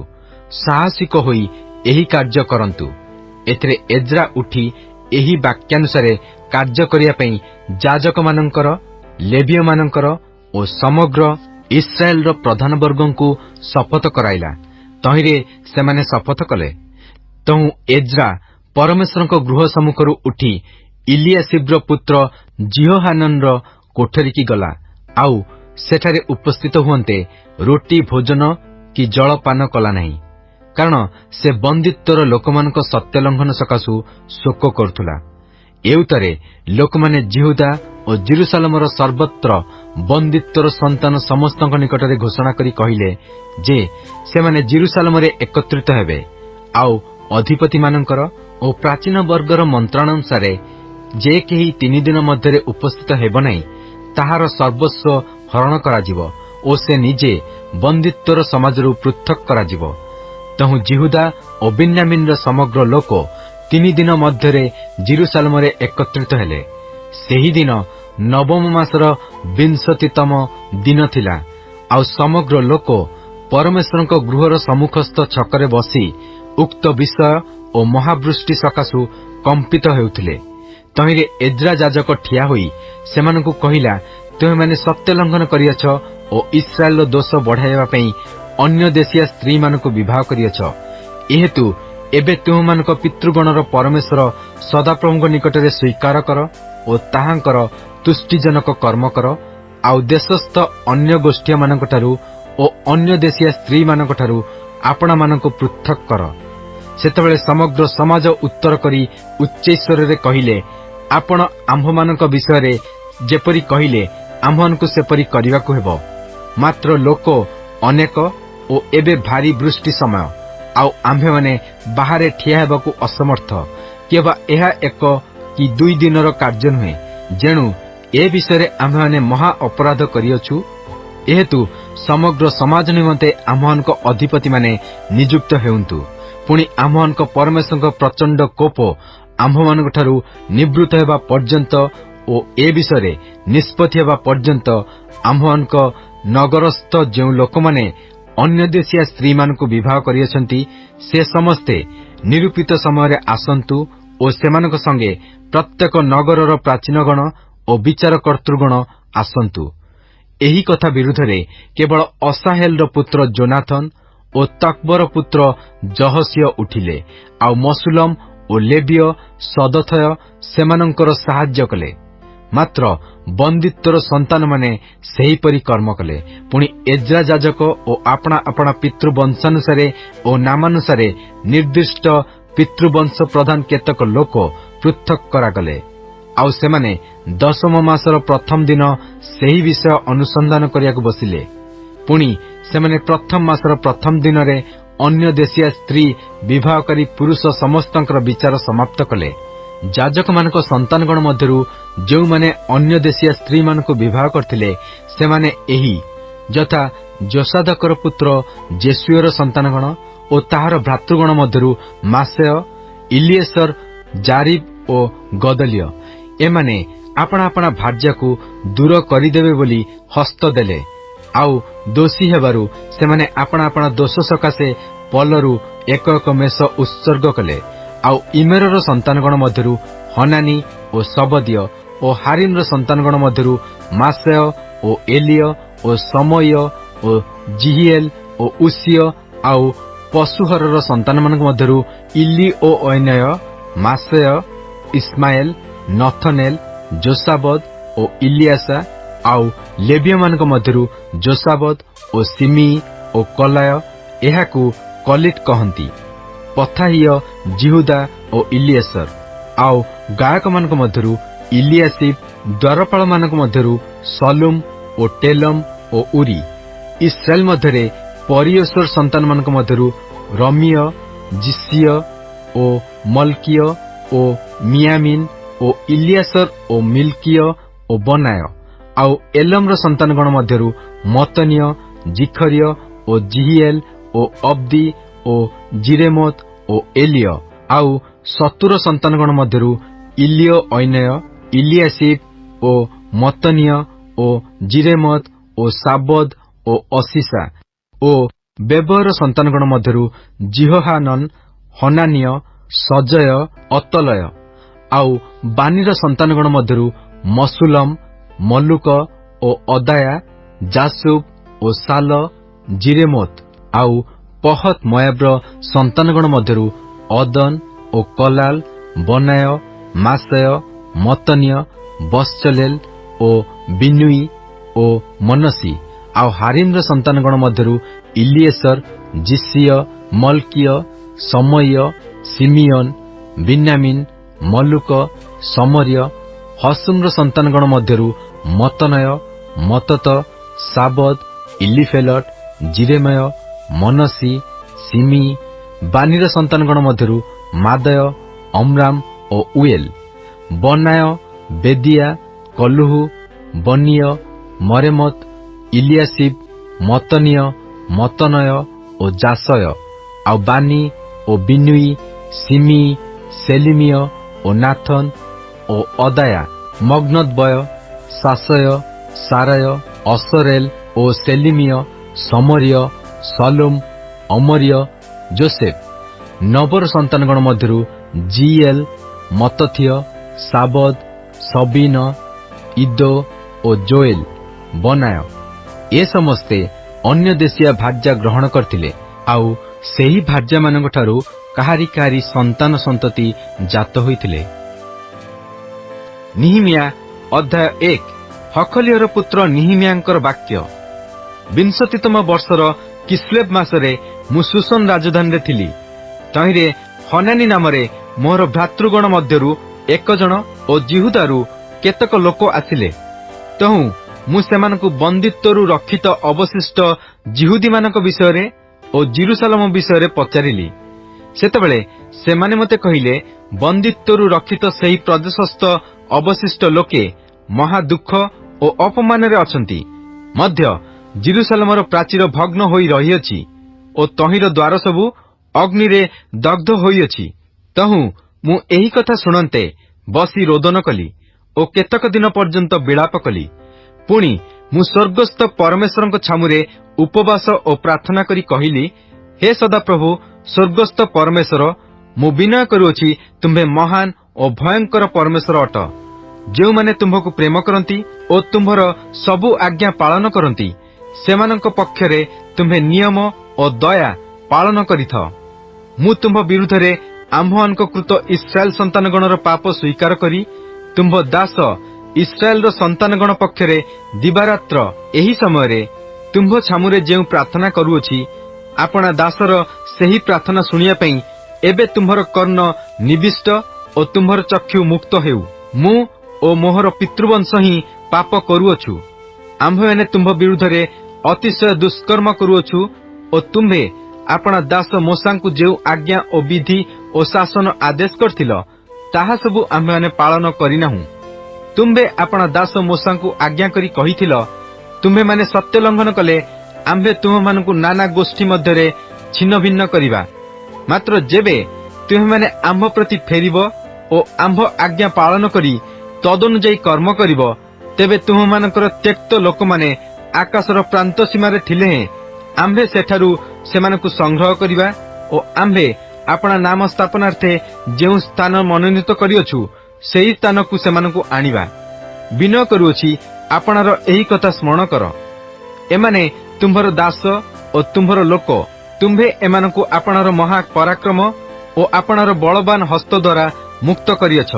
ସାହସିକ ହୋଇ ଏହି କାର୍ଯ୍ୟ କରନ୍ତୁ। ଏଥିରେ ଏଜ୍ରା ଉଠି ଏହି ବାକ୍ୟାନୁସାରେ କାର୍ଯ୍ୟ କରିବା ପାଇଁ ଯାଜକମାନଙ୍କର, ଲେବୀୟମାନଙ୍କର ଓ ସମଗ୍ର ଇସ୍ରାଏଲର ପ୍ରଧାନବର୍ଗଙ୍କୁ ଶପଥ କରାଇଲା। ତହିଁରେ ସେମାନେ ଶପଥ କଲେ। ତହୁଁ ଏଜ୍ରା ପରମେଶ୍ୱରଙ୍କ ଗୃହ ସମ୍ମୁଖରୁ ଉଠି ଇଲିଆସିବ୍ର ପୁତ୍ର ଜିହୋହାନନର କୋଠରୀକି ଗଲା, ଆଉ ସେଠାରେ ଉପସ୍ଥିତ ହୁଅନ୍ତେ ରୋଟି ଭୋଜନ କି ଜଳପାନ କଲା ନାହିଁ, କାରଣ ସେ ବନ୍ଦିତ୍ୱର ଲୋକମାନଙ୍କ ସତ୍ୟଲଙ୍ଘନ ସକାଶୁ ଶୋକ କରୁଥିଲା। ଏଉତରେ ଲୋକମାନେ ଜିହୁଦା ଓ ଜେରୁସାଲେମର ସର୍ବତ୍ର ବନ୍ଦିତ୍ୱର ସନ୍ତାନ ସମସ୍ତଙ୍କ ନିକଟରେ ଘୋଷଣା କରି କହିଲେ ଯେ ସେମାନେ ଜେରୁସାଲେମରେ ଏକତ୍ରିତ ହେବେ, ଆଉ ଅଧିପତିମାନଙ୍କର ଓ ପ୍ରାଚୀନ ବର୍ଗର ମନ୍ତ୍ରଣାନୁସାରେ ଯେ କେହି 3 ଦିନ ମଧ୍ୟରେ ଉପସ୍ଥିତ ହେବ ନାହିଁ, ତାହାର ସର୍ବସ୍ୱ ହରଣ କରାଯିବ ଓ ସେ ନିଜେ ବନ୍ଦିତ୍ୱର ସମାଜରୁ ପୃଥକ୍ କରାଯିବ। ତହୁଁ ଜିହୁଦା ଓ ବେନ୍ୟାମିନର ସମଗ୍ର ଲୋକ 3 ଦିନ ମଧ୍ୟରେ ଜେରୁସାଲେମରେ ଏକତ୍ରିତ ହେଲେ। ସେହିଦିନ ନବମ ମାସର 20ତମ ଦିନ ଥିଲା, ଆଉ ସମଗ୍ର ଲୋକ ପରମେଶ୍ୱରଙ୍କ ଗୃହର ସମ୍ମୁଖସ୍ଥ ଛକରେ ବସି ଉକ୍ତ ବିଷୟ ଓ ମହାବୃଷ୍ଟି ସକାଶୁ କମ୍ପିତ ହେଉଥିଲେ। ତହିଁରେ ଏଜ୍ରା ଯାଜକ ଠିଆ ହୋଇ ସେମାନଙ୍କୁ କହିଲା, ତୁମେମାନେ ସତ୍ୟ ଲଙ୍ଘନ କରିଅଛ ଓ ଇସ୍ରାଏଲର ଦୋଷ ବଢ଼ାଇବା ପାଇଁ ଅନ୍ୟ ଦେଶୀୟ ସ୍ତ୍ରୀମାନଙ୍କୁ ବିବାହ କରିଅଛ। ଏହେତୁ ଏବେ ତୁମମାନଙ୍କ ପିତୃଗଣର ପରମେଶ୍ୱର ସଦାପ୍ରଭୁଙ୍କ ନିକଟରେ ସ୍ୱୀକାର କର ଓ ତାହାଙ୍କର ତୁଷ୍ଟିଜନକ କର୍ମ କର, ଆଉ ଦେଶସ୍ଥ ଅନ୍ୟ ଗୋଷ୍ଠୀମାନଙ୍କଠାରୁ ଓ ଅନ୍ୟ ଦେଶୀୟ ସ୍ତ୍ରୀମାନଙ୍କଠାରୁ ଆପଣାମାନଙ୍କୁ ପୃଥକ୍ କର। ସେତେବେଳେ ସମଗ୍ର ସମାଜ ଉତ୍ତର କରି ଉଚ୍ଚୈଶ୍ୱରରେ କହିଲେ, ଆପଣ ଆମ୍ଭମାନଙ୍କ ବିଷୟରେ ଯେପରି କହିଲେ ଆମ୍ଭମାନଙ୍କୁ ସେପରି କରିବାକୁ ହେବ। ମାତ୍ର ଲୋକ ଅନେକ ଓ ଏବେ ଭାରି ବୃଷ୍ଟି ସମୟ, ଆଉ ଆମ୍ଭେମାନେ ବାହାରେ ଠିଆ ହେବାକୁ ଅସମର୍ଥ, କିମ୍ବା ଏହା 1 କି 2 ଦିନର କାର୍ଯ୍ୟ ନୁହେଁ। ଯେଣୁ ଏ ବିଷୟରେ ଆମ୍ଭେମାନେ ମହା ଅପରାଧ କରିଅଛୁ। ଏହେତୁ ସମଗ୍ର ସମାଜ ନିମନ୍ତେ ଆମ୍ଭମାନଙ୍କ ଅଧିପତିମାନେ ନିଯୁକ୍ତ ହେଉନ୍ତୁ। ପୁଣି ଆମ୍ଭମାନଙ୍କ ପରମେଶ୍ୱରଙ୍କ ପ୍ରଚଣ୍ଡ କୋପ ଆମ୍ଭମାନଙ୍କଠାରୁ ନିବୃତ୍ତ ହେବା ପର୍ଯ୍ୟନ୍ତ ଓ ଏ ବିଷୟରେ ନିଷ୍ପତ୍ତି ହେବା ପର୍ଯ୍ୟନ୍ତ ଆମ୍ଭମାନଙ୍କ ନଗରସ୍ଥ ଯେଉଁ ଲୋକମାନେ ଅନ୍ୟ ଦେଶୀୟ ସ୍ତ୍ରୀମାନଙ୍କୁ ବିବାହ କରିଅଛନ୍ତି, ସେ ସମସ୍ତେ ନିରୂପିତ ସମୟରେ ଆସନ୍ତୁ ଓ ସେମାନଙ୍କ ସଙ୍ଗେ ପ୍ରତ୍ୟେକ ନଗରର ପ୍ରାଚୀନଗଣ ଓ ବିଚାରକର୍ତ୍ତୃଗଣ ଆସନ୍ତୁ। ଏହି କଥା ବିରୁଦ୍ଧରେ କେବଳ ଅସାହେଲର ପୁତ୍ର ଜୋନାଥନ ଓ ତକ୍ବର ପୁତ୍ର ଜହସିୟ ଉଠିଲେ, ଆଉ ମସୁଲମ ଓ ଲେବୀୟ ସଦଥୟ ସେମାନଙ୍କର ସାହାଯ୍ୟ କଲେ। ମାତ୍ର ବନ୍ଦିତ୍ୱର ସନ୍ତାନମାନେ ସେହିପରି କର୍ମ କଲେ। ପୁଣି ଏଜ୍ରା ଯାଜକ ଓ ଆପଣା ଆପଣା ପିତୃବଂଶାନୁସାରେ ଓ ନାମାନୁସାରେ ନିର୍ଦ୍ଦିଷ୍ଟ ପିତୃବଂଶ ପ୍ରଧାନ କେତେକ ଲୋକ ପୃଥକ୍ କରାଗଲେ, ଆଉ ସେମାନେ 10ମ ମାସର ପ୍ରଥମ ଦିନ ସେହି ବିଷୟ ଅନୁସନ୍ଧାନ କରିବାକୁ ବସିଲେ। ପୁଣି ସେମାନେ ପ୍ରଥମ ମାସର ପ୍ରଥମ ଦିନରେ ଅନ୍ୟ ଦେଶୀୟ ସ୍ତ୍ରୀ ବିବାହକାରୀ ପୁରୁଷ ସମସ୍ତଙ୍କର ବିଚାର ସମାପ୍ତ କଲେ। ଯାଜକମାନଙ୍କ ସନ୍ତାନଗଣ ମଧ୍ୟରୁ ଯେଉଁମାନେ ଅନ୍ୟ ଦେଶୀୟ ସ୍ତ୍ରୀମାନଙ୍କୁ ବିବାହ କରିଥିଲେ, ସେମାନେ ଏହି ଯଥା ଯୋସାଦାକର ପୁତ୍ର ଜେସୁୟର ସନ୍ତାନଗଣ ଓ ତାହାର ଭ୍ରାତୃଗଣ ମଧ୍ୟରୁ ମାସେୟ, ଇଲିଏସର, ଜାରିବ ଓ ଗଦଲିୟ। ଏମାନେ ଆପଣା ଆପଣା ଭାର୍ଯ୍ୟାକୁ ଦୂର କରିଦେବେ ବୋଲି ହସ୍ତ ଦେଲେ, ଆଉ ଦୋଷୀ ହେବାରୁ ସେମାନେ ଆପଣା ଆପଣା ଦୋଷ ସକାଶେ ପଲରୁ 1 ମେଷ ଉତ୍ସର୍ଗ କଲେ। ଆଉ ଇମେରର ସନ୍ତାନଗଣ ମଧ୍ୟରୁ ହନାନି ଓ ସବଦିୟ ଓ ହାରିନର ସନ୍ତାନଗଣ ମଧ୍ୟରୁ ମାସେୟ ଓ ଏଲିୟ ଓ ସମୟ ଓ ଜିହିଏଲ ଓ ଉସିୟ, ଆଉ ପଶୁହରର ସନ୍ତାନମାନଙ୍କ ମଧ୍ୟରୁ ଇଲି ଓ ଐନୟ, ମାସେୟ, ଇସ୍ମାଏଲ, ନଥନେଲ, ଯୋସାବଦ ଓ ଇଲିଆସା, ଆଉ ଲେବୀୟମାନଙ୍କ ମଧ୍ୟରୁ ଯୋସାବଦ ଓ ସିମି ଓ କଲାୟ, ଏହାକୁ କଲିଟ କହନ୍ତି। ପଥାହିୟ, ଜିହୁଦା ଓ ଇଲିଏସର, ଆଉ ଗାୟକମାନଙ୍କ ମଧ୍ୟରୁ ଇଲିଆସିବ, द्वारपाल मानक मध्यरु सलुम ओ टेलम ओ उरी। इस्राएल मध्यरे परियेश्वर संतान मानक मध्यरु रमिय, जिसिय ओ मल्किय ओ मियामिन ओ इलियासर ओ मिल्किय ओ बनाय। आउ एलम रो संतानगण मध्यरु मतनिय, जिखरिय ओ जिहिएल ओ अब्दी ओ जिरेमोत ओ एलिय। आउ सतुर संतानगण मध्यरु इलियो ऐनय, इलियासिब ओ मतनिय ओ जिरेमत ओ साबद ओ असिसा। ओ बेबर संतानगण मध्यरु जिहोहानन, हनानिय, सजय, अतलय। आउ बानीर संतानगण मध्यरु मसुलम, मल्लुक ओ अदाया, जासुब ओ साल, जिरेमोत। आउ पहत मोयाब्र संतानगण मध्यरु अदन ओ कलाल, बनाय, मासय, मतनिय, बसचलेल ओ बिनुई ओ मनसी। आउ हारिम्र संतानगण मध्यरु इलिएसर, जिसिय, मल्किय, समय, सिमियन, बिन्यामिन, मल्लुक, समर्य। हसुम्र संतानगण मध्यरु मतनय, मतत, साबद, इलिफेलट, जिरेमय, मनसी, सिमी। बानीर संतानगण मध्यरु मादय, अमराम ओ उएल। बनाय, बेदिया, कलुहु, बनिय, मरेमत, इलियासिब, मतनिय, मतनय ओ जासय। आउ बानी ओ बिनुई, सिमी, सेलिमिय ओ नाथन ओ अदाया, मग्नदबय, सासय, साराय, असरेल ओ सेलिमिय, समर्य, सलुम, अमर्य, जोसेफ। नबर संतानगण मध्यरु जिएल, मतथिय, साबद, सबिन, इदो ओ जोएल, बनाय। ए समस्ते अन्य देशिया भाज्या ग्रहण करथिले। आउ सेही भाज्या मानक ठारू काहारी काहारी संतान संतति जात होइथिले। निहिमिया अध्याय 1। हखलियर पुत्र निहिमियांकर वाक्य। 22तम वर्षर किस्लेव मासरे मु सुसन राजधानी रे थिली। तहिरे हनानी नामरे मोर भ्रातृगण मध्यरु एक जन ओ जिहुदारु केतक लोक आसिले। तहु मु सेमानकु बंदित्वरु रक्षित अवशिष्ट जिहुदी मानक विषय ओ जेरुसालेम विषय पचारिली। सेतबेले सेमाने मते कहिले, बंदित्वरु रक्षित सेही प्रदेशस्थ अवशिष्ट लोके महा दुख ओ अपमान रे अछंती। मध्य जेरुसालेमर प्राचीर भग्न होई रहिअछि ओ तहिर द्वार सबु अग्नि रे दग्ध होइअछि। तहु मु एही कथा शुणन्ते बसी रोदन कली ओ केतक दिन पर्यंत विलाप कली। पुणी मु स्वर्गस्थ परमेश्वरଙ୍କ छामुरे उपवास ओ प्रार्थना करी कहिली, हे सदा प्रभु स्वर्गस्थ परमेश्वर, मु विनय करूअछि, तुम्भे महान ओ भयंकर परमेश्वर अट। जो माने तुम्भकु प्रेम करंती ओ तुम्भर सबु आज्ञा पालन करंती, सेमानଙ୍କ पक्षरे तुम्भे नियम ओ दया पालन करिथ। मु तुम्भ विरुद्धरे आम्भମାନଙ୍କ कृत इस्राएल संतानगणर पाप स्वीकार करी तुम्भ दास इस्राएल संतानगण पक्षरे दिवारात्र एही समय तुम्भ छामुरे जेउ प्रार्थना करूअछि, आपना दासर सेही प्रार्थना सुनिया पई एबे तुम्भर कर्ण निविष्ट ओ तुम्भर चक्षु मुक्त हेउ। मु ओ मोहर पितृवंश ही पाप करूअछु। आम्भे माने तुम्भ विरुद्धरे अतिशय दुष्कर्म करूअछु ओ तुम्भे आपना दास मोसांकु जेउ आज्ञा ओ विधि ओ शासन आदेश करथिल, ताहा सबु आम्भे माने पालन करिनाहु। तुम्भे आपना दास मोसांकु आज्ञा करी कहिथिल, तुम्भे माने सत्य लंघन कले आम्भे तुम मानकु नाना गोष्ठी मध्यरे छिन्न भिन्न करिबा। मात्र जेबे तुम माने आम्भ प्रति फेरिब ओ आम्भ आज्ञा पालन करी तदनुଯାୟୀ कर्म करिब, तेबे तुम मानकर त्यक्त लोक माने आकाशर प्रांत सीमारे थिले हें आम्भे सेठारु सेमानकु संग्रह करिबा ओ आम्भे आपना नाम स्थापनार्थे जेउ स्थान मनोनीत करिअछु सेही स्थानकु सेमानकु आनिबा। विनय करूअछि, आपनार एही कथा स्मरण कर। एमाने तुम्भर दास ओ तुम्भर लोक, तुम्भे एमानकु आपनार महा पराक्रम ओ आपनार बलवान हस्त द्वारा मुक्त करिअछ।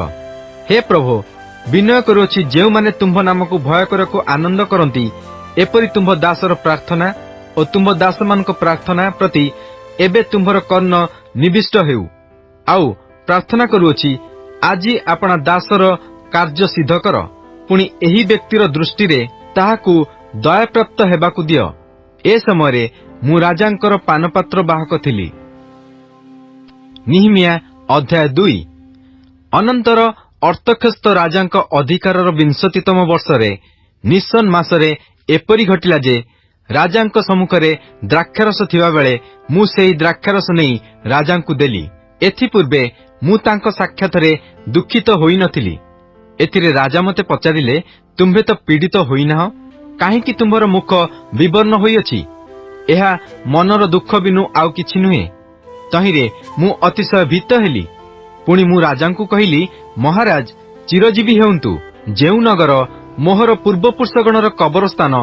हे प्रभु, विनय करूअछि, जेउ माने तुम्भ नामकु भय करको आनंद करंती, एपरि तुम्भ दासर प्रार्थना ओ तुम्भ दास मानक प्रार्थना प्रति एबे तुम्भर कर्ण निविष्ट हेउ। आउ प्रार्थना करूअछि, आजी आपना दासर कार्य सिद्ध कर पुणी एही व्यक्तिर दृष्टि रे ताहाकु दयाप्राप्त हेबाकु दियो। ए समय मु राजांकर पानपात्र बाहक थिली। निहमिया अध्याय 2। अनंतर अर्थक्षेस्त राजांक अधिकारर 20तम वर्षरे निसन मासरे एपरी घटिला जे राजांक सम्मुखरे द्राक्षारस थिबा बेले मु सेही द्राक्षारस नेई राजांकु देली। एथि पूर्वे मु तांक साक्षातरे दुखित होई नथिली। एथिरे राजा मते पचारिले, तुम्भे तो पीड़ित होई नाह, काहेकि तुम्भर मुख विवर्ण होई अछि? एहा मनर दुख बिनु आउ किछि नुहे। तहिरे मु अतिशय भीत हेली। पुणी मु राजांकु कहिली, महाराज चिरजीवी हेउंतु। जेउ नगर मोहर पूर्वपुरुषगणर कबरस्थान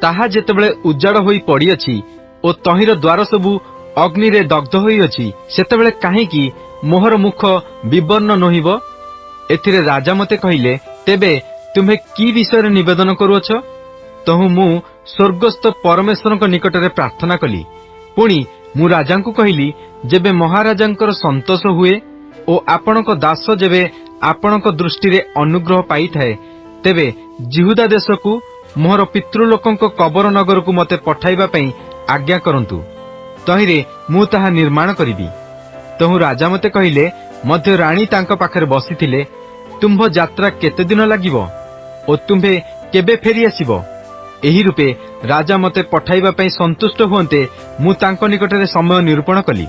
ताहा जेतेबेले उजाड़ होई पड़िअछि ओ तहिर द्वार सबु अग्नि रे दग्ध होइअछि, सेतेबेले काहेकि मोहर मुख विवर्ण नहिब? एथिरे राजा मते कहिले, तेबे तुम्हे की विषय निवेदन करुअछ? तहु मु स्वर्गस्थ परमेश्वरक निकटरे प्रार्थना कली। पुणी मु राजांकु कहिली, जेबे महाराजांकर संतोष हुए ओ आपणक दास जेबे आपणक दृष्टि रे अनुग्रह पाई थाए, तेबे जिहुदा देशकु मोहर पितृलोकंक कबर नगरकु मते पठाइबा पई आज्ञा करंतु। तहिरे मु ताहा निर्माण करिबी। तहु राजा मते कहिले, मध्य राणी तांक पाखरे बसिथिले, तुम्भ यात्रा केते दिन लागिबो ओ तुम्भे केबे फेरी आसिबो? एही रूपे राजा मते पठाइबा पई संतुष्ट हुंते मु तांक निकटरे समय निरूपण कली।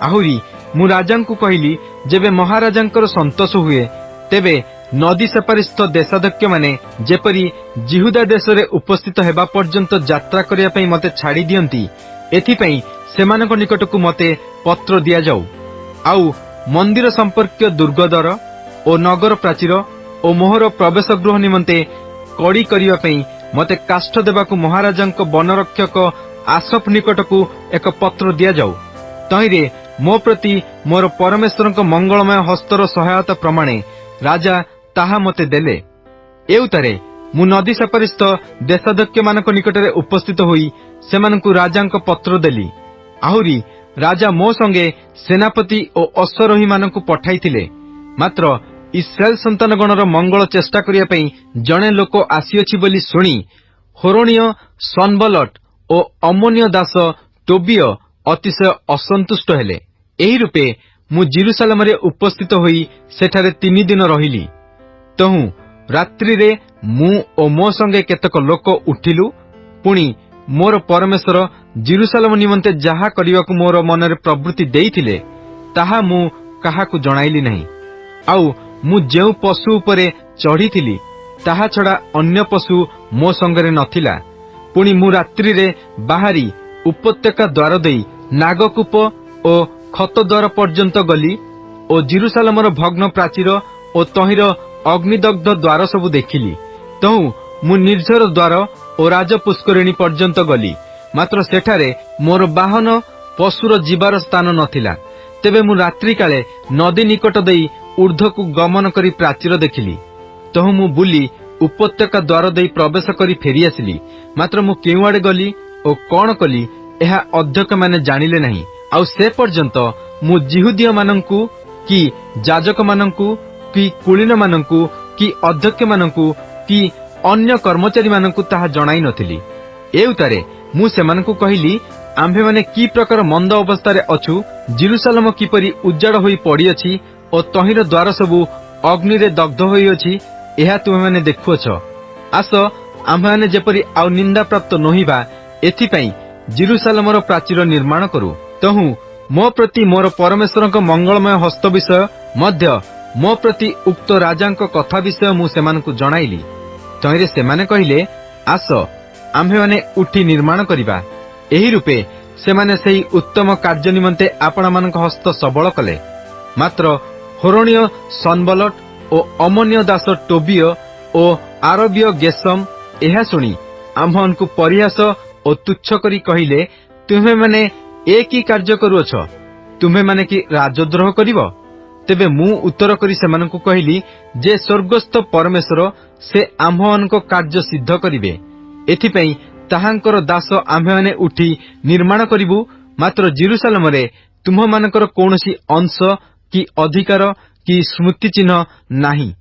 आहुरी मु राजांकु कहिली, जेबे महाराजांकर संतोष हुए, तेबे नदी सेपारिस्थ देशाध्यक्ष माने जेपरी जिहुदा देशरे उपस्थित हेबा पर्यंत यात्रा करिया पई मते छाड़ी दियंती, एथिपई सेमानक निकटकु मते पत्र दिया जाऊ। आउ मंदिर संपर्क दुर्गद्वार ओ नगर प्राचीर ओ मोहर प्रवेश गृह निमंते कड़ी करिया पई मते काष्ठ देबाकु महाराजांक वनरक्षक आसफ निकटकु एक पत्र दिया जाऊ। तहिरे मो प्रति मोर परमेश्वरक मंगलमय हस्तर सहायता प्रमाणे राजा ताहा मते देले। एउतारे मु नदी सेपारिस्थ देशाध्यक्ष मानक निकटरे उपस्थित होई सेमानकु राजांक पत्र देली। आहुरी राजा मो संगे सेनापति ओ अश्वरोही मानकु पठाइथिले। मात्र इस्राएल संतानगणर मंगल चेष्टा करिया पई जणे लोक आसीअछि बोली सुनी होरणीय सनबलट ओ अमोनीय दास टोबिय अतिशय असंतुष्ट हेले। एही रूपे मु जेरुसालेम रे उपस्थित होई सेठारे 3 दिन रहिली। तहु रात्रि रे मु ओ मो संगे केतक लोक उठिलु। पुणी मोर परमेश्वर जेरुसालेम निमंते जाहा करिवाकु मोर मनरे प्रवृत्ति देइथिले ताहा मु काहाकु जणाइली नहीं। आउ मु जेउ पशु उपरे चढ़ीथिली ताहा छड़ा अन्य पशु मो संगरे नथिला। पुणी मु रात्रि रे बाहरी उपत्यका द्वार देई नागकूप ओ खत द्वार पर्यंत गली ओ जेरुसालेमर भग्न प्राचीर ओ तहिर अग्निदग्ध द्वार सबु देखिली। तहु मु निर्झर द्वार ओ राजपुष्करिणी पर्यंत गली। मात्र सेठारे मोर बाहन पशुर जीवार स्थान नथिला। तेबे मु रात्रि काले नदी निकट देई ऊर्ध्वकु गमन करी प्राचीर देखिली। तहु मु बुली उपत्यका द्वार देई प्रवेश करी फेरी आसिली। मात्र मु केउ आडे गली ओ कोन कली एहा अध्यक्ष माने जानिले नहीं। आउ से पर्यंत मु जिहुदिया मानंकु कि जाजक मानंकु कि कुलीन मानंकु कि अध्यक्ष मानंकु कि अन्य कर्मचारी मानंकु ताहा जणाई नथिली। एउतारे मु सेमानंकु कहिली, आम्भे माने की प्रकार मंद अवस्था रे अछु, जेरुसालेम किपरि उजाड़ होई पड़ी अछि ओ तहिर द्वार सबु अग्नि रे दग्ध होई अछि, एहा तुमे माने देखुअछ। आस आम्भे माने जेपरि आउ निंदा प्राप्त नहिबा, एथि पई जेरुसालेमर प्राचीर निर्माण करू। तहु मो प्रति मोर परमेश्वरक मंगलमय हस्त विषय मध्य मो प्रति उक्त राजांक कथा विषय मु सेमानकु जणाइली। तहिरे सेमाने कहिले, आस आम्भे माने उठी निर्माण करिबा। एही रूपे सेमाने सेही उत्तम कार्य निमंते आपण मानक हस्त सबल कले। मात्र होरणीय सनबलट ओ अमोनीय दास टोबिय ओ आरबीय गेसम एहा सुनी आम्भनकु परिहास ओ तुच्छ करी कहिले, तुमे माने ए की कार्य करूअछ? तुमे माने कि राजद्रोह करिवो? तेबे मु उत्तर करी सेमानकु कहिली, जे स्वर्गस्थ परमेश्वर से आम्भनक कार्य सिद्ध करिवे। एथिपई ताहांकर दास आम्भे माने उठी निर्माण करिबु। मात्र जेरुसालेम रे तुम मानकर कौनसी अंश कि अधिकार कि स्मृति चिन्ह नाही।